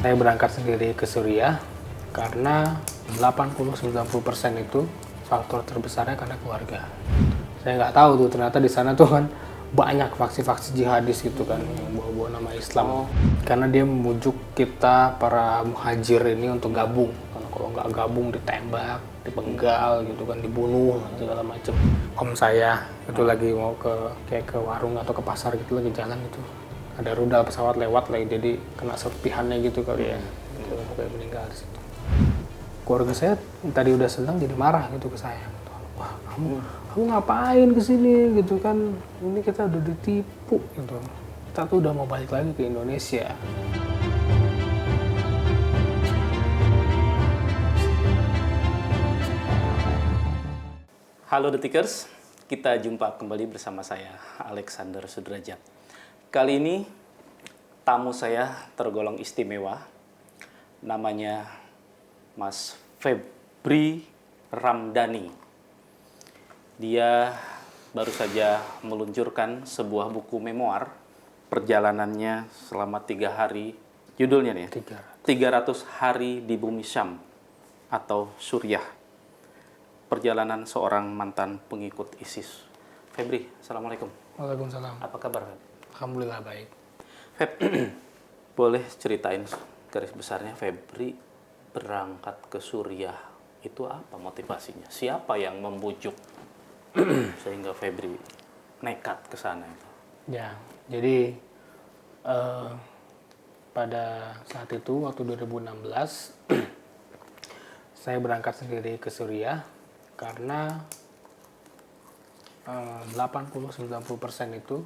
Saya berangkat sendiri ke Suriah karena 80-90% itu faktor terbesarnya karena keluarga. Saya nggak tahu tuh ternyata di sana tuh kan banyak faksi-faksi jihadis gitu kan yang bawa-bawa nama Islam. Karena dia membujuk kita para muhajir ini untuk gabung. Karena kalau nggak gabung ditembak, dipenggal gitu kan, dibunuh segala macam. Om saya itu lagi mau kayak ke warung atau ke pasar gitu lagi jalan itu. Ada rudal pesawat lewat lagi jadi kena serpihannya gitu kali ya. Itu sampai meninggal di situ. Keluarga saya tadi udah senang jadi marah gitu ke saya. Wah, kamu ngapain ke sini gitu kan? Ini kita udah ditipu gitu. Kita tuh udah mau balik lagi ke Indonesia. Halo Detikers, kita jumpa kembali bersama saya, Alexander Sudrajat. Kali ini tamu saya tergolong istimewa, namanya Mas Febri Ramdhani. Dia baru saja meluncurkan sebuah buku memoir, perjalanannya selama 3 hari, judulnya nih, 300 Hari di Bumi Syam atau Suriah. Perjalanan seorang mantan pengikut ISIS. Febri, Assalamualaikum. Waalaikumsalam. Apa kabar, Feb? Alhamdulillah baik. Feb, boleh ceritain garis besarnya Febri berangkat ke Suriah itu apa motivasinya? Siapa yang membujuk sehingga Febri nekat ke sana itu? Ya, jadi pada saat itu waktu 2016 saya berangkat sendiri ke Suriah karena 80-90% itu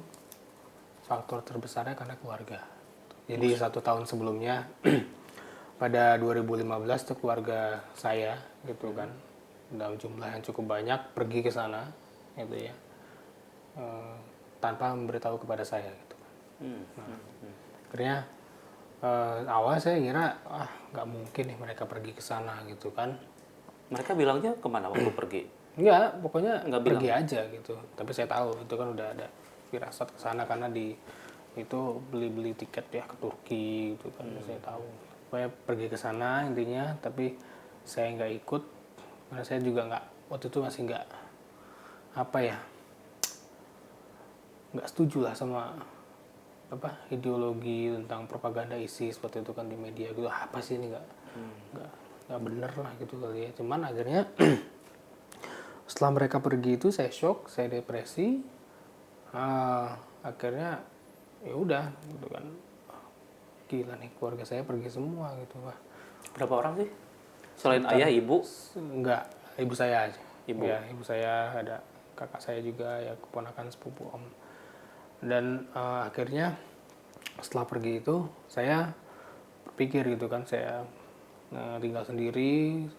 faktor terbesarnya karena keluarga. Jadi 1 tahun sebelumnya pada 2015 tuh keluarga saya gitu kan dalam jumlah yang cukup banyak pergi ke sana gitu ya tanpa memberitahu kepada saya gitu kan. Akhirnya awal saya kira nggak mungkin nih mereka pergi ke sana gitu kan. Mereka bilangnya kemana waktu pergi? Enggak, pokoknya Nggak pergi bilang? aja gitu. Tapi saya tahu itu kan udah ada firasat ke sana karena itu beli tiket ya ke Turki gitu kan. Saya tahu. Pokoknya pergi ke sana intinya, tapi saya nggak ikut karena saya juga nggak waktu itu masih nggak setuju lah sama ideologi tentang propaganda ISIS waktu itu kan di media gitu. Apa sih ini nggak bener lah gitu kali ya. Cuman akhirnya setelah mereka pergi itu saya shock, saya depresi. Akhirnya ya udah gitu kan. Gila nih keluarga saya pergi semua gitu. Wah, Berapa orang sih? Selain ayah, ibu? enggak, ibu saya aja. Ibu? Ya, ibu saya, ada kakak saya juga ya, keponakan sepupu om. Dan akhirnya setelah pergi itu saya berpikir gitu kan, saya tinggal sendiri.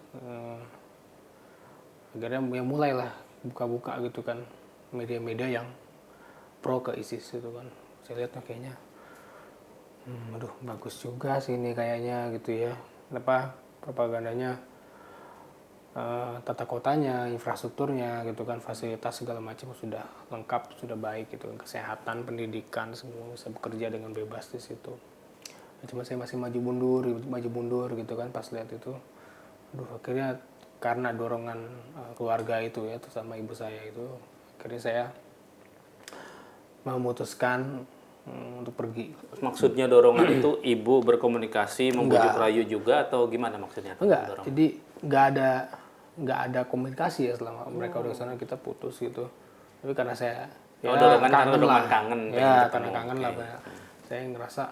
Akhirnya ya mulailah buka-buka gitu kan media-media yang pro ke ISIS gitu kan. Saya lihat kayaknya aduh bagus juga sih ini kayaknya gitu ya. Propagandanya, tata kotanya, infrastrukturnya gitu kan, fasilitas segala macam sudah lengkap, sudah baik gitu kan, kesehatan, pendidikan semua bisa bekerja dengan bebas di situ. Cuma saya masih maju mundur gitu kan pas lihat itu. Aduh, akhirnya karena dorongan keluarga itu ya, terus sama ibu saya itu, akhirnya saya memutuskan untuk pergi. Maksudnya dorongan itu ibu berkomunikasi, membujuk rayu juga atau gimana maksudnya? Enggak, jadi nggak ada komunikasi ya selama mereka udah kesana, kita putus gitu. Tapi karena saya dorongan karena kangen dorongan lah, kangen, ya karena kangen lah, saya ngerasa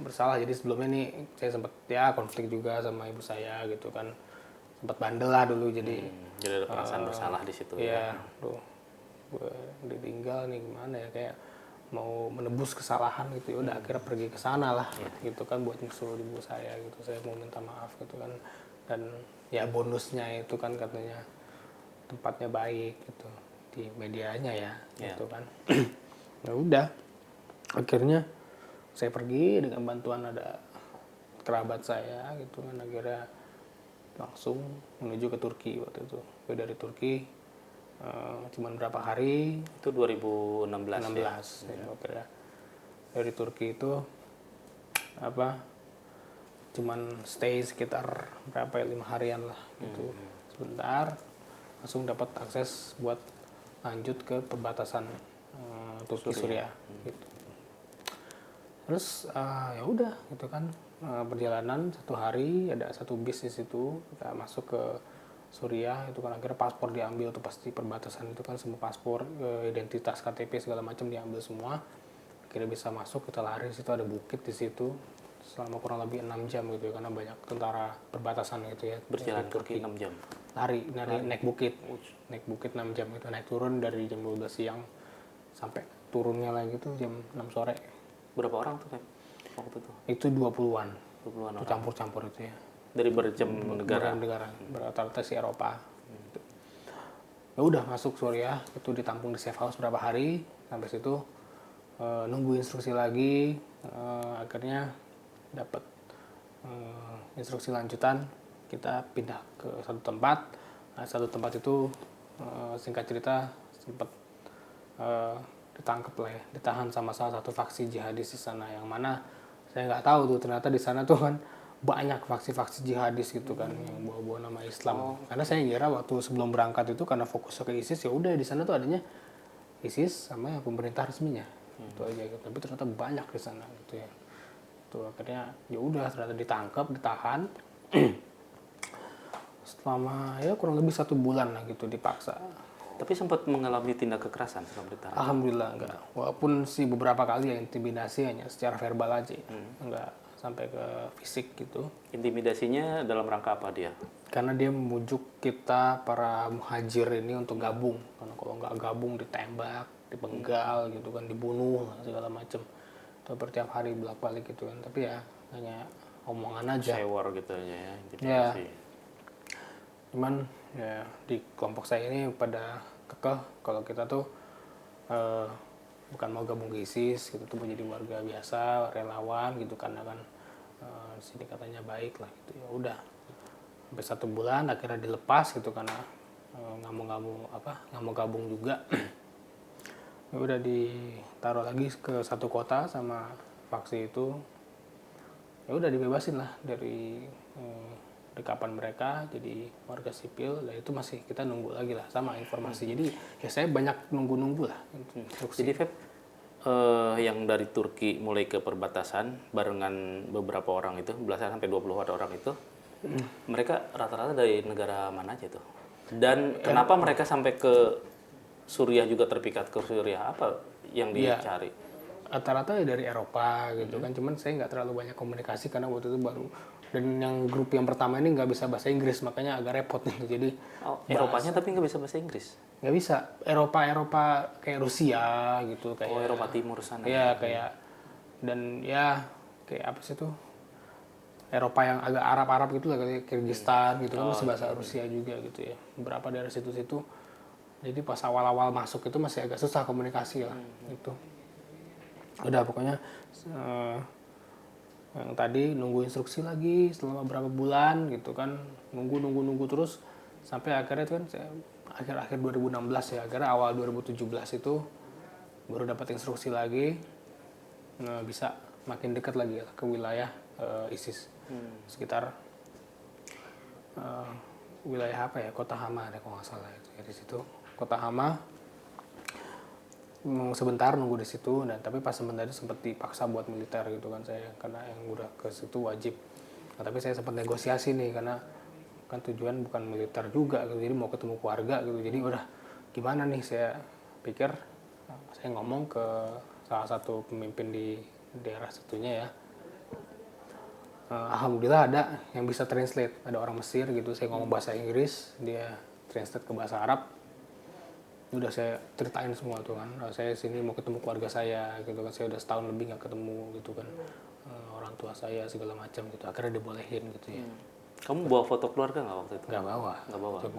bersalah. Jadi sebelumnya nih saya sempat ya konflik juga sama ibu saya gitu kan, sempat bandel lah dulu. Jadi ada perasaan bersalah di situ ya, tuh gue ditinggal nih gimana ya, kayak mau menebus kesalahan gitu. Ya udah akhirnya pergi ke sana lah gitu kan buat nyusul ibu saya gitu. Saya mau minta maaf gitu kan, dan ya bonusnya itu kan katanya tempatnya baik gitu di medianya ya gitu kan. Ya udah akhirnya saya pergi dengan bantuan ada kerabat saya gitu kan, akhirnya langsung menuju ke Turki waktu itu. Dari Turki cuman berapa hari, itu 2016 ya. Akhirnya dari Turki itu cuman stay sekitar berapa ya, 5 harian lah gitu. Sebentar langsung dapat akses buat lanjut ke perbatasan Turki Suriah gitu. Terus ya udah gitu kan, perjalanan 1 hari, ada 1 bis di situ kita masuk ke Suriah itu kan. Akhirnya paspor diambil tuh pasti perbatasan itu kan, semua paspor, identitas, KTP segala macam diambil semua. Akhirnya bisa masuk, kita lari. Di situ ada bukit di situ selama kurang lebih 6 jam gitu ya, karena banyak tentara perbatasan gitu ya. Berjalan kaki 6 jam. Lari naik bukit 6 jam itu, naik turun dari jam 12 siang sampai turunnya lagi tuh jam 6 sore. Berapa orang tuh Feb waktu itu? Itu 20-an. 20-an orang. Campur-campur itu ya. Dari berjam negara. Rata-rata si Eropa. Ya udah masuk Suriah, itu ditampung di safe house berapa hari. Sampai situ nunggu instruksi lagi. Akhirnya dapat instruksi lanjutan, kita pindah ke satu tempat. Nah, satu tempat itu singkat cerita sempat ditangkap lah ya, ditahan sama salah satu faksi jihadis di sana, yang mana saya nggak tahu tuh ternyata di sana tuh kan banyak faksi-faksi jihadis gitu kan, yang bawa-bawa nama Islam. Karena saya kira waktu sebelum berangkat itu karena fokusnya ke ISIS, ya udah di sana tuh adanya ISIS sama yang pemerintah resminya itu aja gitu. Tapi ternyata banyak di sana gitu ya. Tuh akhirnya ya udah ternyata ditangkap, ditahan selama ya kurang lebih 1 bulan lah gitu, dipaksa. Tapi sempat mengalami tindak kekerasan selama ditahan? Alhamdulillah enggak. Walaupun sih beberapa kali ya intimidasi hanya secara verbal aja, enggak sampai ke fisik gitu. Intimidasinya dalam rangka apa dia? Karena dia membujuk kita para muhajir ini untuk gabung. Karena kalau nggak gabung ditembak, dipenggal gitu kan, dibunuh segala macam. Itu bertiap hari bolak-balik gitu kan. Tapi ya hanya omongan aja. Sewar gitu aja ya, intimidasi. Ya. Cuman ya di kelompok saya ini pada kekeh kalau kita tuh bukan mau gabung ke ISIS gitu, tuh menjadi warga biasa, relawan gitu, karena kan di sini katanya baik lah gitu. Ya udah sampai 1 bulan akhirnya dilepas gitu, karena nggak mau gabung juga. Ya udah ditaruh lagi ke satu kota sama faksi itu. Ya udah dibebasin lah dari dekapan mereka jadi warga sipil. Dan itu masih kita nunggu lagi lah sama informasi. Jadi ya saya banyak nunggu lah instruksi. Jadi Feb, yang dari Turki mulai ke perbatasan barengan beberapa orang itu, belasan sampai 20 orang itu, mereka rata-rata dari negara mana aja tuh? Dan kenapa mereka sampai ke Suriah juga, terpikat ke Suriah? Apa yang dicari? Rata-rata dari Eropa gitu kan, cuman saya nggak terlalu banyak komunikasi karena waktu itu baru, dan yang grup yang pertama ini nggak bisa bahasa Inggris, makanya agak repot gitu. Jadi Eropanya tapi nggak bisa bahasa Inggris? Nggak bisa. Eropa kayak Rusia gitu, kayak Eropa Timur sana. Ya kayak, dan ya kayak apa sih tuh, Eropa yang agak Arab gitu lah, kayak Kyrgyzstan gitu kan, masih bahasa Rusia juga gitu ya. Beberapa dari situ-situ. Jadi pas awal-awal masuk itu masih agak susah komunikasi lah gitu. Udah pokoknya yang tadi nunggu instruksi lagi selama berapa bulan gitu kan, nunggu terus sampai akhirnya itu kan akhir 2016 ya, akhirnya awal 2017 itu baru dapat instruksi lagi, bisa makin dekat lagi ke wilayah ISIS, sekitar wilayah apa ya, Kota Hama ada kalau nggak salah itu ya, di situ Kota Hama. Sebentar nunggu di situ, dan tapi pas sebentar itu sempat dipaksa buat militer gitu kan saya, karena yang udah ke situ wajib. Nah, tapi saya sempat negosiasi nih, karena kan tujuan bukan militer juga gitu, jadi mau ketemu keluarga gitu. Jadi udah gimana nih, saya pikir saya ngomong ke salah satu pemimpin di daerah situnya ya. Alhamdulillah ada yang bisa translate, ada orang Mesir gitu. Saya ngomong bahasa Inggris, dia translate ke bahasa Arab. Udah saya ceritain semua tuh kan, saya sini mau ketemu keluarga saya gitu kan, saya udah setahun lebih nggak ketemu gitu kan, orang tua saya segala macam gitu. Akhirnya dibolehin gitu ya. Kamu bawa foto keluarga nggak waktu itu? Nggak bawa.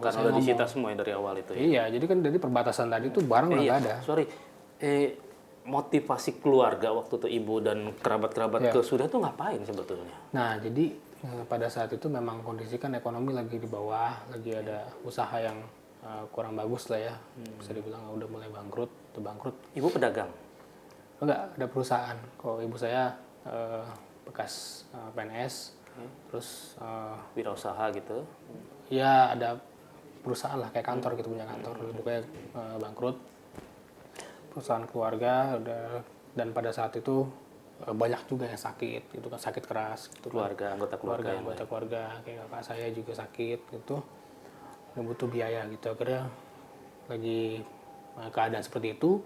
Karena udah disita semua dari awal itu ya? Iya, jadi kan dari perbatasan tadi tuh barang udah nggak ada. Sorry, motivasi keluarga waktu itu ibu dan kerabat-kerabat ke Suriah tuh ngapain sebetulnya? Nah, jadi pada saat itu memang kondisi kan ekonomi lagi di bawah, lagi ada usaha yang kurang bagus lah ya, bisa dibilang udah mulai bangkrut. Ibu pedagang? Enggak, ada perusahaan. Kalau ibu saya bekas PNS, Terus Wirausaha gitu. ya ada perusahaan lah kayak kantor gitu, punya kantor, pokoknya bangkrut. Perusahaan keluarga udah, dan pada saat itu banyak juga yang sakit gitu kan, sakit keras gitu kan. Anggota keluarga yang Anggota keluarga kayak kakak saya juga sakit gitu, dan butuh biaya gitu. Akhirnya lagi keadaan seperti itu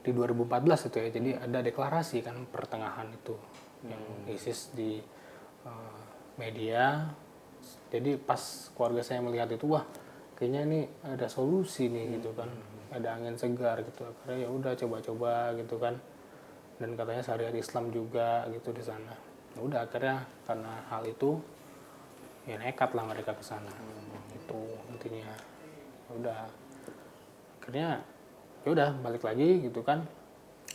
di 2014 itu ya, jadi ada deklarasi kan pertengahan itu yang ISIS di media. Jadi pas keluarga saya melihat itu, wah kayaknya ini ada solusi nih gitu kan, ada angin segar gitu. Akhirnya ya udah coba-coba gitu kan, dan katanya syariat Islam juga gitu di sana. Ya udah akhirnya karena hal itu ya nekat lah mereka ke sana. Itu intinya. Ya udah akhirnya ya udah balik lagi gitu kan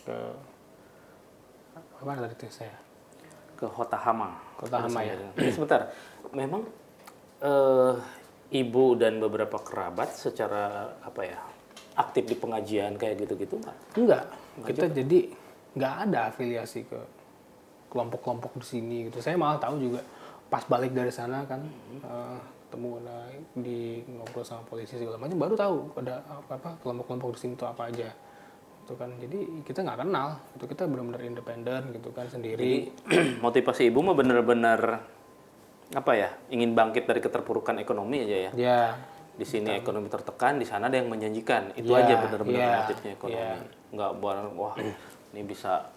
ke apa tadi tuh saya, ke Hotahama. Kota Hama ya. Sebentar, memang ibu dan beberapa kerabat secara apa ya aktif di pengajian kayak gitu-gitu nggak? Enggak, kita jadi nggak ada afiliasi ke kelompok-kelompok di sini gitu. Saya malah tahu juga pas balik dari sana kan, ketemu di ngobrol sama polisi segala macam, baru tahu ada apa kelompok-kelompok di sini tuh apa aja. Itu kan, jadi kita nggak kenal, itu kita benar-benar independen gitu kan, sendiri. Motivasi ibu mah bener-bener apa ya ingin bangkit dari keterpurukan ekonomi aja ya. Ya, Di sini ekonomi tertekan, di sana ada yang menjanjikan. Itu Ya, aja benar-benar ya, motifnya ekonomi. Nggak buat wah ini bisa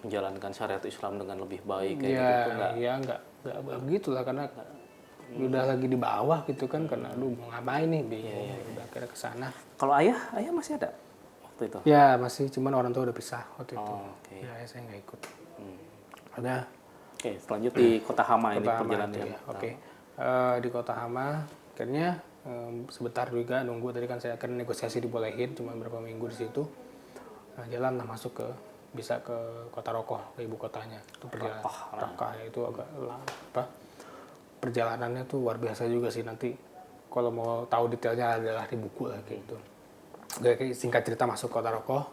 menjalankan syariat Islam dengan lebih baik kayak gitu nggak. ya nggak begitulah, karena udah lagi di bawah gitu kan, karena aduh mau ngapain nih, bingung. Udah akhirnya ke sana. Kalau ayah masih ada waktu itu. Ya masih, cuman orang tua udah pisah waktu itu. Oh, oke. Ya saya nggak ikut. Ada Oke, selanjut di Kota Hama ini Kota Hama perjalanannya. itu ya. Oke. Di Kota Hama akhirnya sebentar juga nunggu, tadi kan saya akan negosiasi dibolehin cuma berapa minggu di situ. Jalan lah masuk ke, bisa ke Kota Rokoh, ke ibu kotanya. Itu perjalanan Raqqa ya, itu agak apa? Perjalanannya tuh luar biasa juga sih, nanti kalau mau tahu detailnya adalah di buku lah gitu. Oke, singkat cerita masuk Kota Rokoh,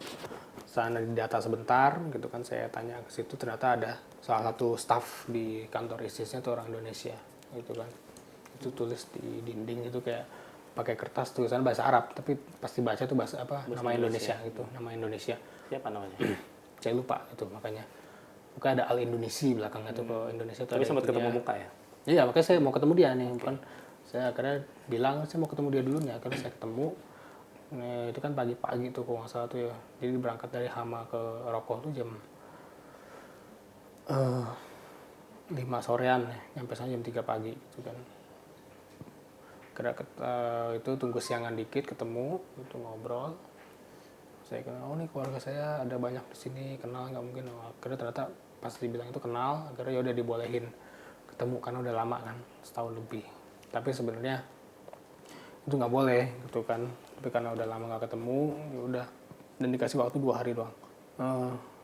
sana didata sebentar gitu kan, saya tanya ke situ, ternyata ada salah satu staff di kantor ISIS-nya tuh orang Indonesia gitu kan. Itu tulis di dinding itu kayak pakai kertas tulisan bahasa Arab, tapi pasti baca tuh bahasa apa, nama Indonesia gitu, nama Indonesia. Siapa namanya? Saya lupa itu, makanya ada Al Indonesia belakangnya tuh, ke Indonesia tuh. Tapi ada sempat itunya. ketemu muka ya? Iya, makanya saya mau ketemu dia nih. Kan saya akhirnya bilang saya mau ketemu dia dulu nih. Akhirnya saya ketemu. Nah, itu kan pagi-pagi tuh kalau nggak salah tuh ya. Jadi berangkat dari Hama ke Rokoh tuh jam 5 sorean ya. Nyampe sana jam 3 pagi gitu kan. Kira itu tunggu siangan dikit, ketemu, itu ngobrol. Saya kenal, oh nih keluarga saya ada banyak di sini, kenal nggak mungkin. Akhirnya ternyata pas dibilang itu kenal, akhirnya ya udah dibolehin ketemu karena udah lama kan, setahun lebih. Tapi sebenarnya itu nggak boleh gitu kan, tapi karena udah lama nggak ketemu, ya udah, dan dikasih waktu 2 hari doang.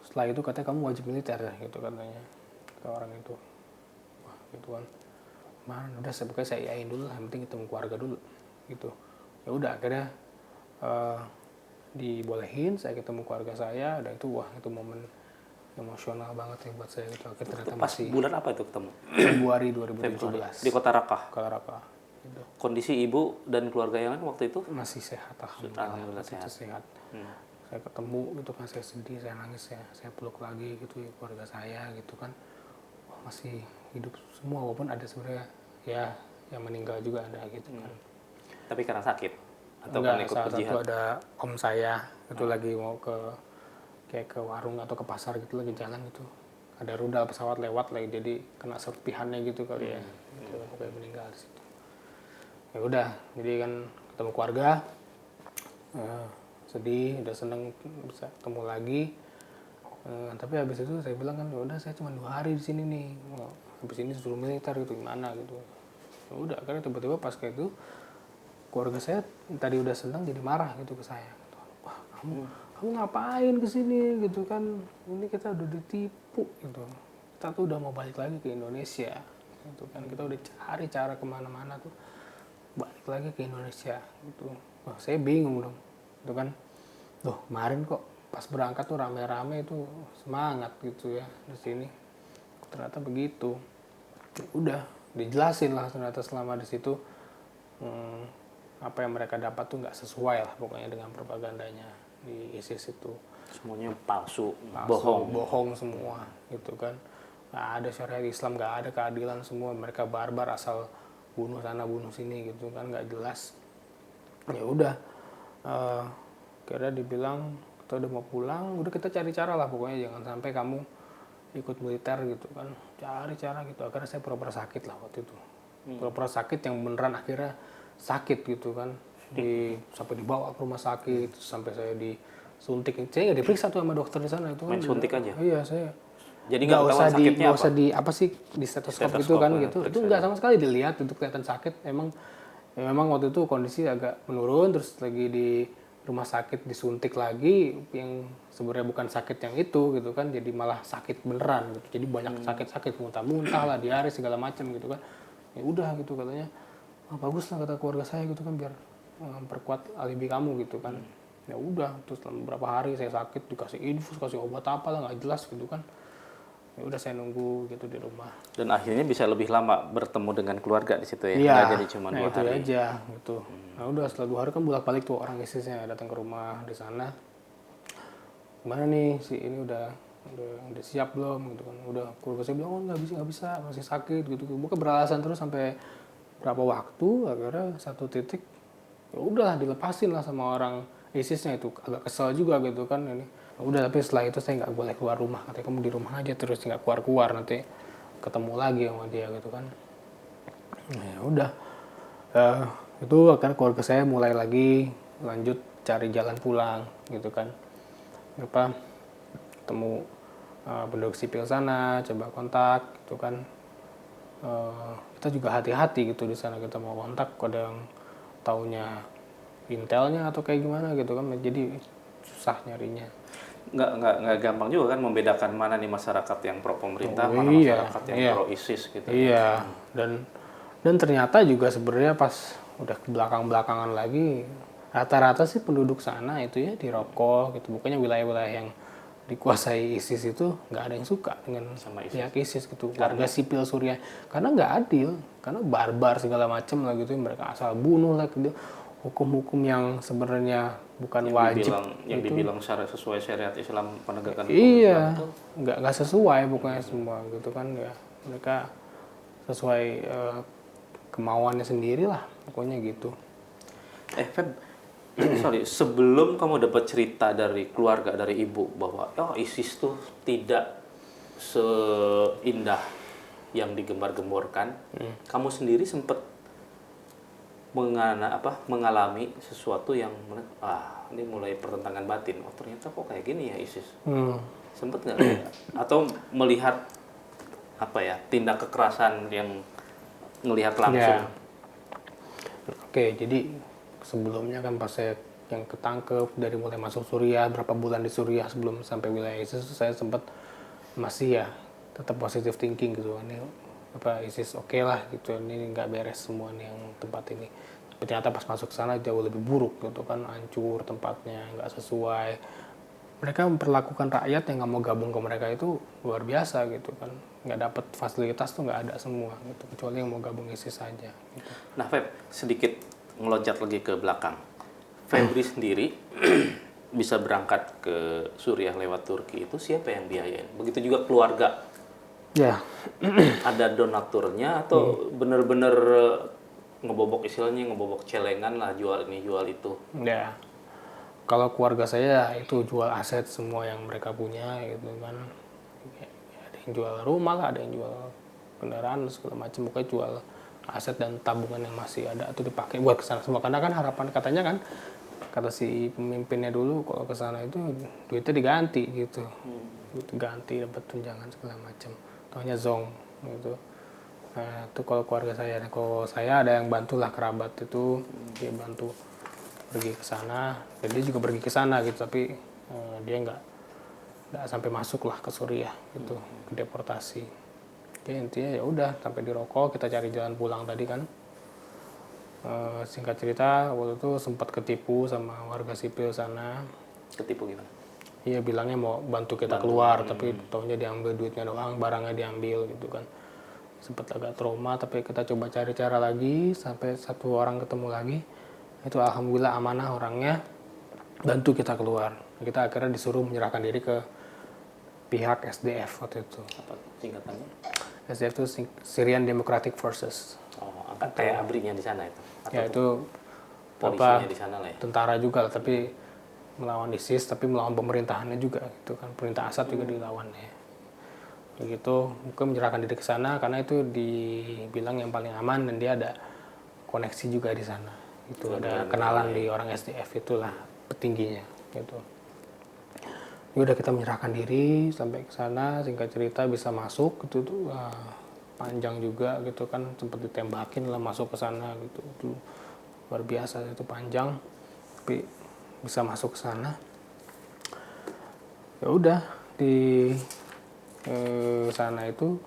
Setelah itu katanya kamu wajib militer ya gitu katanya ke orang itu. Wah gitu kan, mana udah pokoknya saya iain dulu, yang penting ketemu keluarga dulu gitu. Ya udah akhirnya dibolehin, saya ketemu keluarga saya, dan itu wah itu momen emosional banget ya buat saya gitu. Akhirnya ternyata Pas masih bulan apa itu ketemu? Februari 2017 Di Kota Raqqa. Kota Raqqa gitu. Kondisi ibu dan keluarga yang lain waktu itu? Masih sehat, Alhamdulillah masih sehat. sehat. Saya ketemu gitu kan, saya sedih, saya nangis ya, saya peluk lagi gitu ya, keluarga saya gitu kan. Wah, masih hidup semua, walaupun ada sebenarnya ya yang meninggal juga ada gitu kan. Tapi karena sakit atau Enggak, karena ikut salah berjihad? satu ada om saya itu lagi mau ke kayak ke warung atau ke pasar gitu, lagi jalan gitu, ada rudal pesawat lewat lagi, jadi kena serpihannya gitu kali ya, gitu, pokoknya meninggal di situ. Ya udah, jadi kan ketemu keluarga, sedih, udah seneng bisa ketemu lagi. Tapi habis itu saya bilang kan, ya udah saya cuma 2 hari di sini nih, habis ini disuruh militer gitu, gimana gitu. Ya udah, akhirnya tiba-tiba pas kayak itu keluarga saya tadi udah senang jadi marah gitu ke saya. Wah kamu ngapain kesini gitu kan? Ini kita udah ditipu gitu. Kita tuh udah mau balik lagi ke Indonesia gitu kan. Kita udah cari cara kemana-mana tuh balik lagi ke Indonesia gitu. Wah saya bingung dong, gitu kan. Loh kemarin kok pas berangkat tuh rame-rame itu semangat gitu ya di sini. Ternyata begitu. Ya udah dijelasin lah ternyata selama di situ apa yang mereka dapat tuh nggak sesuai lah pokoknya dengan propagandanya di ISIS itu. Semuanya palsu, Palsu, bohong. bohong semua gitu kan. Nggak ada syariat Islam, nggak ada keadilan, semua mereka barbar asal bunuh sana bunuh sini gitu kan, nggak jelas. Ya udah kira dibilang kita udah mau pulang, udah kita cari cara lah pokoknya jangan sampai kamu ikut militer gitu kan, cari cara gitu. Akhirnya saya pura-pura sakit lah waktu itu, pura-pura sakit yang beneran akhirnya sakit gitu kan, sampai dibawa ke rumah sakit sampai saya disuntik. Saya nggak diperiksa tuh sama dokter di sana itu kan. Main suntik aja. Iya saya. Jadi nggak ketahuan sakitnya Nggak apa? usah di apa sih di stetoskop gitu kan gitu. Itu nggak sama sekali dilihat untuk kelihatan sakit. Memang waktu itu kondisi agak menurun, terus lagi di rumah sakit disuntik lagi yang sebenarnya bukan sakit yang itu gitu kan, jadi malah sakit beneran gitu. Jadi banyak sakit-sakit, muntah-muntah lah, diare segala macam gitu kan. Ya udah gitu katanya. Bagus lah kata keluarga saya gitu kan, biar memperkuat alibi kamu gitu kan. Ya udah, terus selama beberapa hari saya sakit dikasih infus, kasih obat apa lah nggak jelas gitu kan. Ya udah saya nunggu gitu di rumah. Dan akhirnya bisa lebih lama bertemu dengan keluarga di situ ya, Iya, nggak jadi cuma 2 itu hari. aja gitu. Nah udah setelah 2 hari kan bolak-balik tuh orang ISISnya datang ke rumah di sana. Gimana nih si ini udah siap belum gitu kan? Udah keluarga saya bilang oh nggak bisa masih sakit gitu. Bukan beralasan terus sampai berapa waktu akhirnya satu titik ya udahlah dilepasin lah sama orang ISISnya itu. Agak kesel juga gitu kan ini. Udah tapi setelah itu saya nggak boleh keluar rumah, katanya kamu di rumah aja terus nggak keluar nanti ketemu lagi sama dia gitu kan. Nah, ya udah itu akhirnya keluarga saya mulai lagi lanjut cari jalan pulang gitu kan, ketemu penduduk sipil sana, coba kontak gitu kan. Kita juga hati-hati gitu di sana, kita mau kontak ada yang taunya intelnya atau kayak gimana gitu kan, jadi susah nyarinya. Nggak gampang juga kan membedakan mana nih masyarakat yang pro pemerintah, mana Iya, masyarakat yang pro ISIS gitu. Iya, dan ternyata juga sebenarnya pas udah ke belakang-belakangan lagi rata-rata sih penduduk sana itu ya dirokok gitu. Bukannya wilayah-wilayah yang dikuasai ISIS itu nggak ada yang suka dengan Sama ISIS. pihak ISIS gitu. Warga sipil Suriah karena nggak adil, karena barbar segala macam lah gitu. Mereka asal bunuh lah gitu. Hukum-hukum yang sebenarnya bukan wajib yang dibilang sesuai syariat Islam, penegakan hukum iya Islam itu nggak sesuai pokoknya semua gitu kan ya, mereka sesuai kemauannya sendiri lah pokoknya gitu. Feb, sorry, sebelum kamu dapat cerita dari keluarga, dari ibu bahwa ISIS tuh tidak seindah yang digembar-gemborkan, kamu sendiri sempat mengalami sesuatu yang ini mulai pertentangan batin. Oh ternyata kok kayak gini ya ISIS. Sempet nggak? Atau melihat tindak kekerasan yang ngelihat langsung? Ya. Oke, jadi sebelumnya kan pas saya yang ketangkep dari mulai masuk Suriah, berapa bulan di Suriah sebelum sampai wilayah ISIS, saya sempat masih ya tetap positive thinking gitu. Ini ISIS oke lah gitu, ini nggak beres semua nih yang tempat ini. Tapi ternyata pas masuk sana jauh lebih buruk gitu kan, hancur tempatnya, nggak sesuai. Mereka memperlakukan rakyat yang nggak mau gabung ke mereka itu luar biasa gitu kan, nggak dapat fasilitas tuh nggak ada semua gitu, kecuali yang mau gabung ISIS saja gitu. Nah Feb, sedikit ngeloncat lagi ke belakang. Febri sendiri bisa berangkat ke Suriah lewat Turki itu siapa yang biayain? Begitu juga keluarga. Ya. Ada donaturnya atau bener-bener ngebobok celengan lah, jual ini jual itu? Ya. Kalau keluarga saya itu jual aset semua yang mereka punya gitu kan. Ada yang jual rumah lah, ada yang jual kendaraan segala macam, pokoknya jual aset dan tabungan yang masih ada itu dipakai buat kesana semua. Karena kan harapan katanya kan kata si pemimpinnya dulu kalau kesana itu duitnya diganti gitu, ganti dapat tunjangan segala macam. Taunya zong gitu. Nah, itu kalau keluarga saya. Nah, kalau saya ada yang bantulah kerabat itu, dia bantu pergi ke sana. Dan dia juga pergi ke sana gitu, tapi dia nggak sampai masuk lah ke Suriah gitu, ke deportasi. Jadi intinya ya udah sampai di rokok, kita cari jalan pulang tadi kan. Singkat cerita waktu itu sempat ketipu sama warga sipil sana. Ketipu gimana? Iya bilangnya mau bantu kita keluar, tapi taunya diambil duitnya doang, barangnya diambil gitu kan. sempat agak trauma, tapi kita coba cari cara lagi sampai satu orang ketemu lagi. Itu alhamdulillah amanah orangnya, bantu kita keluar. Kita akhirnya disuruh menyerahkan diri ke pihak SDF waktu itu. Apa singkatannya? SDF itu Syrian Democratic Forces. Oh, angkat kayak ABRI-nya di sana itu. Atau Ya itu polisinya di sana lah ya. tentara juga, tapi melawan ISIS, tapi melawan pemerintahannya juga. Itu kan perintah Assad juga dilawan ya. Begitu, mungkin menyerahkan diri ke sana karena itu dibilang yang paling aman dan dia ada koneksi juga di sana. Itu ada kenalan di orang SDF itulah petingginya gitu. Ya udah kita menyerahkan diri sampai ke sana, singkat cerita bisa masuk itu tuh panjang juga gitu kan, sempat ditembakin lah masuk ke sana gitu. Itu luar biasa, itu panjang tapi bisa masuk ke sana. Ya udah di sana itu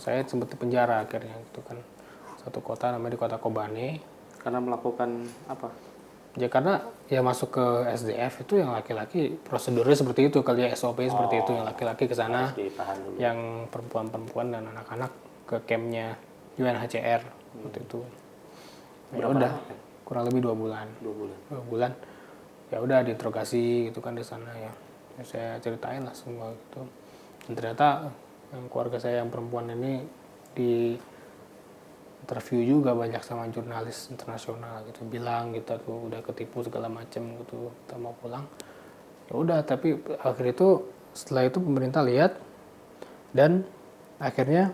saya sempat di penjara akhirnya gitu kan, satu kota namanya di kota Kobane. Karena melakukan apa? Ya karena ya masuk ke SDF itu yang laki-laki prosedurnya seperti itu kali ya, SOP seperti itu, yang laki-laki ke sana, Ditahan dulu. yang perempuan-perempuan dan anak-anak ke campnya UNHCR waktu itu. Ya udah kurang lebih 2 bulan. 2 bulan. Ya udah diinterogasi gitu kan di sana ya. Saya ceritain lah semua gitu. Dan ternyata yang keluarga saya yang perempuan ini di interview juga banyak sama jurnalis internasional gitu, bilang kita tuh udah ketipu segala macam gitu, kita mau pulang. Ya udah, tapi akhir itu setelah itu pemerintah lihat dan akhirnya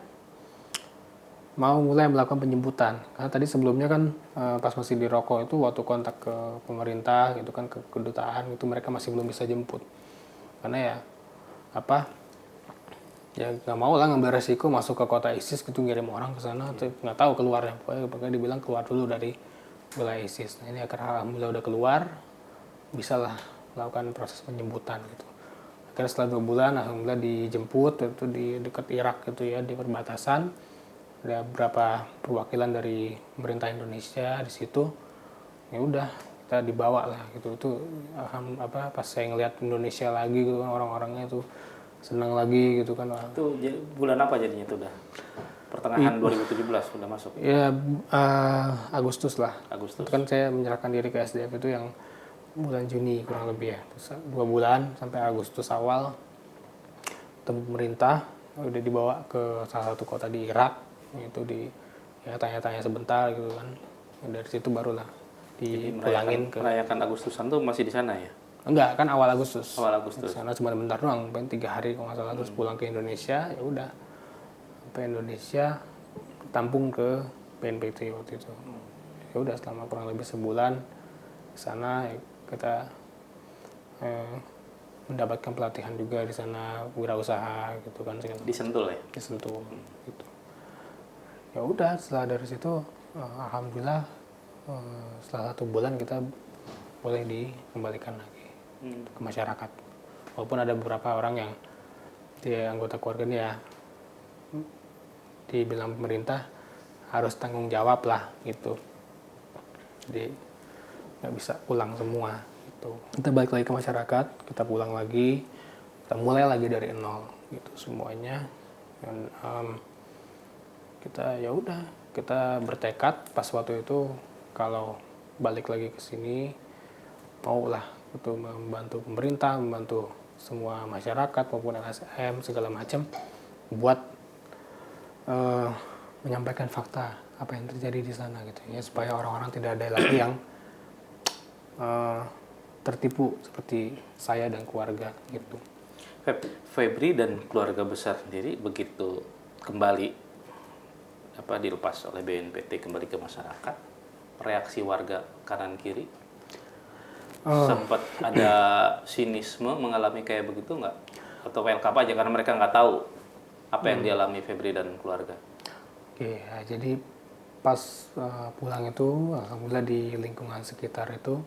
mau mulai melakukan penjemputan. Karena tadi sebelumnya kan pas masih di rokok itu waktu kontak ke pemerintah gitu kan, ke kedutaan itu mereka masih belum bisa jemput. Karena ya ya nggak mau lah ngambil resiko masuk ke kota ISIS gitu, ngirim orang ke sana, nggak tahu keluarnya. Pokoknya dibilang keluar dulu dari wilayah ISIS. Nah ini akhirnya alhamdulillah udah keluar, bisa lah melakukan proses penjemputan gitu. Akhirnya setelah 2 bulan alhamdulillah dijemput itu di dekat Irak gitu ya, di perbatasan. Ada beberapa perwakilan dari pemerintah Indonesia di situ. Ya udah kita dibawa lah gitu. Itu pas saya ngelihat Indonesia lagi gitu, orang-orangnya itu senang lagi gitu kan. Itu bulan apa jadinya itu udah? Pertengahan 2017 udah masuk? Ya Agustus lah. Agustus. Itu kan saya menyerahkan diri ke SDF itu yang bulan Juni kurang lebih ya. Terus 2 bulan sampai Agustus awal ketemu pemerintah, udah dibawa ke salah satu kota di Irak. Itu ya tanya-tanya sebentar gitu kan. Dari situ barulah dipulangin ke. Merayakan Agustusan tuh masih di sana ya? Enggak, kan awal Agustus. Awal Agustus. Karena cuma bentar doang, 3 hari kalau nggak salah, terus pulang ke Indonesia. Ya udah, sampai Indonesia tampung ke BNPT waktu itu. Ya udah selama kurang lebih sebulan di sana ya, kita mendapatkan pelatihan juga di sana, wirausaha gitu kan. Di Sentul ya? Di Sentul gitu. Ya udah setelah dari situ alhamdulillah setelah 1 bulan kita boleh dikembalikan lagi ke masyarakat. Walaupun ada beberapa orang yang dia anggota keluarganya ya dibilang pemerintah harus tanggung jawab lah gitu, jadi nggak bisa pulang semua gitu. Kita balik lagi ke masyarakat, kita pulang lagi, kita mulai lagi dari nol gitu semuanya. Dan kita ya udah, kita bertekad pas waktu itu kalau balik lagi ke sini mau lah untuk membantu pemerintah, membantu semua masyarakat maupun LSM segala macam buat menyampaikan fakta apa yang terjadi di sana gitu ya, supaya orang-orang tidak ada lagi yang tertipu seperti saya dan keluarga gitu. Febri dan keluarga besar sendiri begitu kembali dilepas oleh BNPT kembali ke masyarakat, reaksi warga kanan kiri sempat ada sinisme mengalami kayak begitu nggak? Atau welcome aja karena mereka nggak tahu apa yang dialami Febri dan keluarga? Oke, ya, jadi pas pulang itu alhamdulillah di lingkungan sekitar itu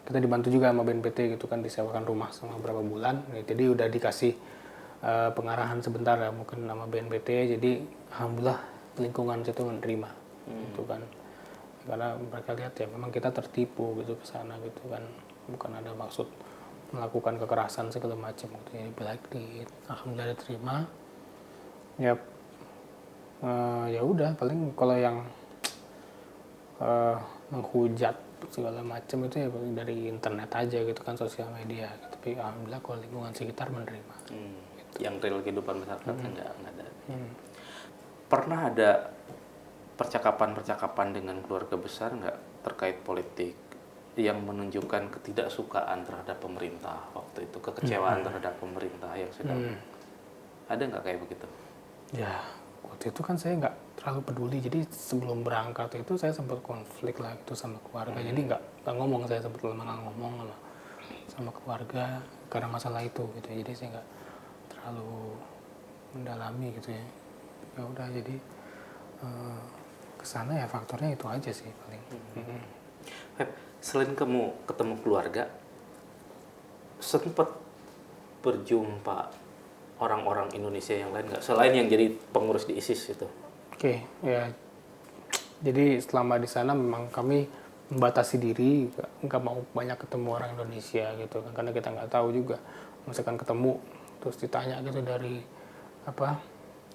kita dibantu juga sama BNPT gitu kan, disewakan rumah selama beberapa bulan. Jadi udah dikasih pengarahan sebentar ya mungkin sama BNPT. Jadi alhamdulillah lingkungan situ menerima gitu kan. Karena mereka lihat ya memang kita tertipu gitu ke sana gitu kan, bukan ada maksud melakukan kekerasan segala macam gitu. Jadi balik alhamdulillah diterima ya, Ya udah paling kalau yang menghujat segala macam itu ya paling dari internet aja gitu kan, sosial media. Tapi alhamdulillah kalau lingkungan sekitar menerima. Yang real kehidupan masyarakat nggak ada. Pernah ada percakapan-percakapan dengan keluarga besar nggak terkait politik yang menunjukkan ketidaksukaan terhadap pemerintah waktu itu, kekecewaan terhadap pemerintah yang sedang ada nggak kayak begitu? Ya waktu itu kan saya nggak terlalu peduli, jadi sebelum berangkat itu saya sempat konflik lah gitu sama keluarga. Jadi nggak ngomong, saya sempat lama nggak ngomong sama keluarga karena masalah itu gitu. Jadi saya nggak terlalu mendalami gitu ya. Ya udah jadi kesana ya faktornya itu aja sih paling. Feb, selain kamu ketemu keluarga, sempat berjumpa orang-orang Indonesia yang lain nggak? Selain yang jadi pengurus di ISIS itu? Oke, ya. Jadi selama di sana memang kami membatasi diri, nggak mau banyak ketemu orang Indonesia gitu kan, karena kita nggak tahu juga. Misalkan ketemu terus ditanya gitu dari apa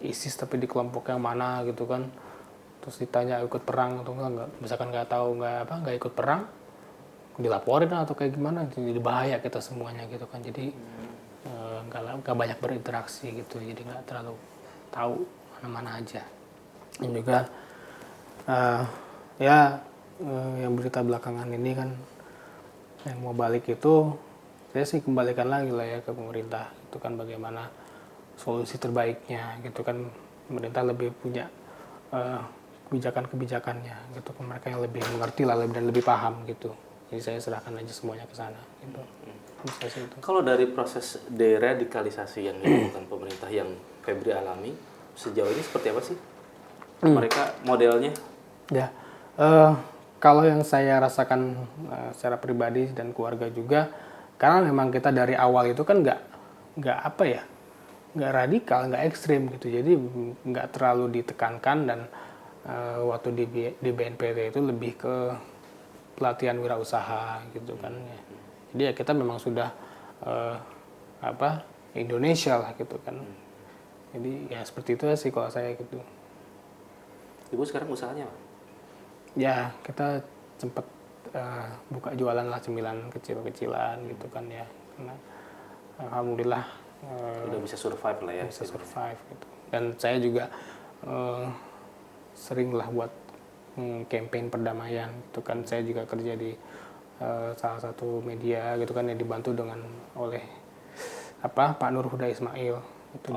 ISIS tapi di kelompok yang mana gitu kan, terus ditanya ikut perang atau enggak, misalkan nggak tahu nggak ikut perang, dilaporin atau kayak gimana, jadi bahaya kita semuanya gitu kan. Jadi nggak banyak berinteraksi gitu, jadi nggak terlalu tahu mana-mana aja. Dan juga yang berita belakangan ini kan yang mau balik itu, saya sih kembalikan lagi lah ya ke pemerintah itu kan, bagaimana solusi terbaiknya gitu kan. Pemerintah lebih punya kebijakan-kebijakannya gitu kan, mereka yang lebih mengerti lah dan lebih paham gitu. Jadi saya serahkan aja semuanya ke sana gitu. Itu. Kalau dari proses deradikalisasi yang dilakukan pemerintah yang Febri alami sejauh ini seperti apa sih? Mereka modelnya? Ya, kalau yang saya rasakan secara pribadi dan keluarga juga, karena memang kita dari awal itu kan nggak apa ya, nggak radikal, nggak ekstrim gitu. Jadi nggak terlalu ditekankan, dan waktu di BNPT itu lebih ke pelatihan wirausaha gitu kan. Jadi ya kita memang sudah Indonesia lah gitu kan. Jadi ya seperti itu sih kalau saya gitu. Ibu sekarang usahanya apa? Ya kita sempat buka jualan lah cemilan kecil-kecilan gitu kan ya. Karena alhamdulillah udah bisa survive lah ya. Bisa survive gitu. Dan saya juga sering lah buat campaign perdamaian gitu kan. Saya juga kerja di salah satu media gitu kan, yang dibantu oleh Pak Nur Huda Ismail itu.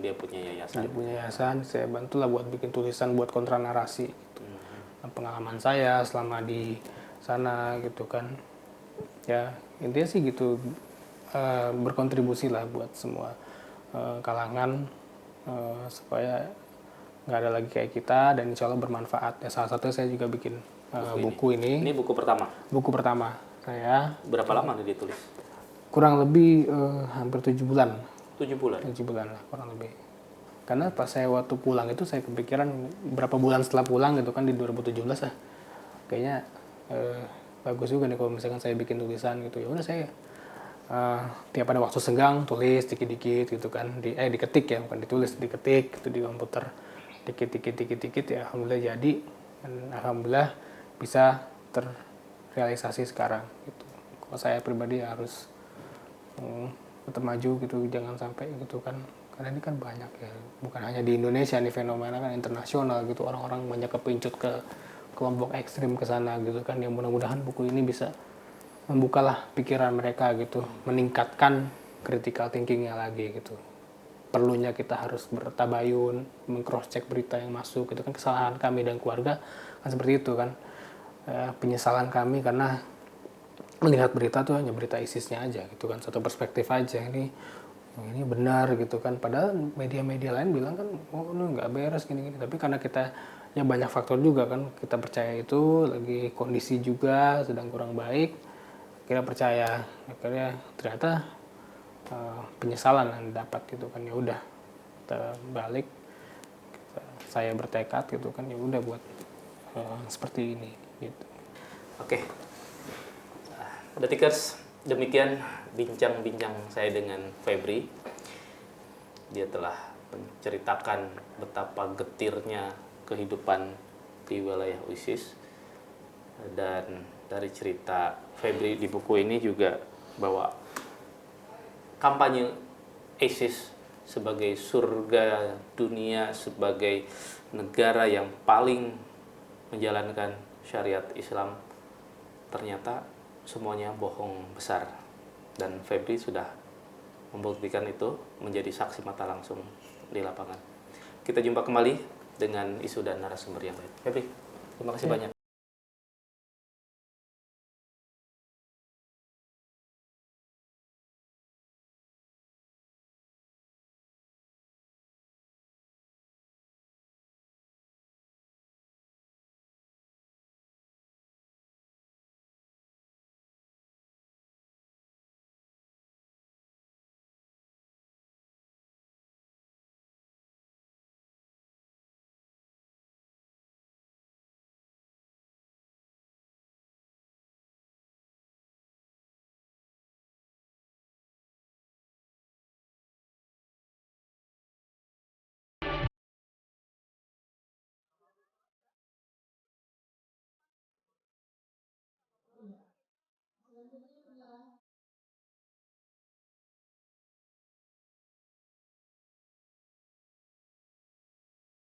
Dia punya yayasan. Dia punya yayasan, saya bantulah buat bikin tulisan buat kontra narasi gitu. Pengalaman saya selama di sana gitu kan. Ya intinya sih gitu, berkontribusi lah buat semua kalangan supaya nggak ada lagi kayak kita, dan insya Allah bermanfaat. Ya salah satunya saya juga bikin buku ini. Ini buku pertama? Buku pertama saya. Berapa lama nih ditulis? Kurang lebih hampir 7 bulan. 7 bulan? 7 bulan lah kurang lebih. Karena pas saya waktu pulang itu saya kepikiran berapa bulan setelah pulang gitu kan, di 2017 lah. Kayaknya bagus juga nih kalau misalkan saya bikin tulisan gitu. Ya udah saya tiap ada waktu senggang tulis dikit-dikit gitu kan. Diketik ya, bukan ditulis, diketik gitu di komputer. Dikit-dikit ya alhamdulillah jadi. Dan alhamdulillah bisa terrealisasi sekarang gitu. Kalau saya pribadi harus tetap maju gitu, jangan sampai gitu kan, karena ini kan banyak ya, bukan hanya di Indonesia nih, fenomena kan internasional gitu, orang-orang banyak kepincut ke kelompok ekstrim ke sana gitu kan. Yang mudah-mudahan buku ini bisa membukalah pikiran mereka gitu, meningkatkan critical thinkingnya lagi gitu. Perlunya kita harus bertabayun, meng-cross check berita yang masuk gitu kan. Kesalahan kami dan keluarga kan seperti itu kan, penyesalan kami karena melihat berita tuh hanya berita ISIS-nya aja gitu kan, satu perspektif aja, ini benar gitu kan, padahal media-media lain bilang kan ini nggak beres gini-gini. Tapi karena kita ya banyak faktor juga kan, kita percaya itu lagi kondisi juga sedang kurang baik, kita percaya, akhirnya ternyata penyesalan yang dapat gitu kan. Ya udah kita balik, saya bertekad gitu kan, ya udah buat seperti ini gitu. Oke. Detikers, demikian bincang-bincang saya dengan Febri. Dia telah menceritakan betapa getirnya kehidupan di wilayah ISIS. Dan dari cerita Febri di buku ini juga bahwa kampanye ISIS sebagai surga dunia, sebagai negara yang paling menjalankan syariat Islam, ternyata semuanya bohong besar. Dan Febri sudah membuktikan itu, menjadi saksi mata langsung di lapangan. Kita jumpa kembali dengan isu dan narasumber yang lain. Febri, terima kasih banyak.